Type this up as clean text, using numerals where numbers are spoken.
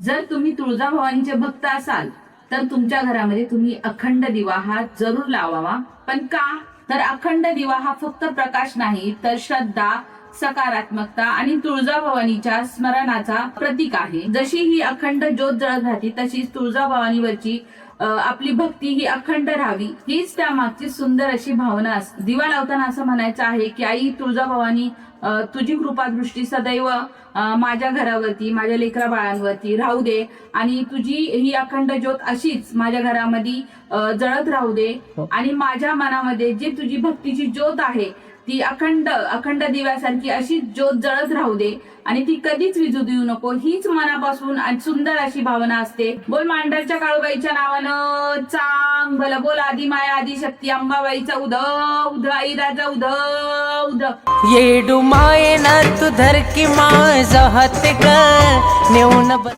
जर तुम्ही तुळजाभवानीचे भक्त असाल तर तुमच्या घरामध्ये तुम्ही अखंड दिवा हा जरूर लावावा. पण का? तर अखंड दिवा हा फक्त प्रकाश नाही तर श्रद्धा, सकारात्मकता आणि तुळजाभवानीच्या स्मरणाचा प्रतीक आहे. जशी ही अखंड ज्योत जळत राहते तशीच तुळजाभवानीवरची आपली भक्ती ही अखंड राहावी हीच त्या मागची सुंदर अशी भावना असते. दिवा लावताना असं म्हणायचं आहे की आई तुळजाभवानी तुझी कृपादृष्टी सदैव माझ्या घरावरती, माझ्या लेकरा बाळांवरती राहू दे आणि तुझी ही अखंड ज्योत अशीच माझ्या घरामध्ये जळत राहू दे. आणि माझ्या मनामध्ये जी तुझी भक्तीची ज्योत आहे ती अखंड अखंड दिव्यासारखी अशी ज्योत जळत राहू दे आणि ती कधीच विझू देऊ नको. हीच मनापासून आणि सुंदर अशी भावना असते. बोल मांडरच्या काळूबाईच्या नावानं चांग भलं बोल. आदी माया आदी शक्ती अंबाबाईचा उद उद आई राजा उद उद. येडू मायेना तू धर की माझा हात ग नेऊन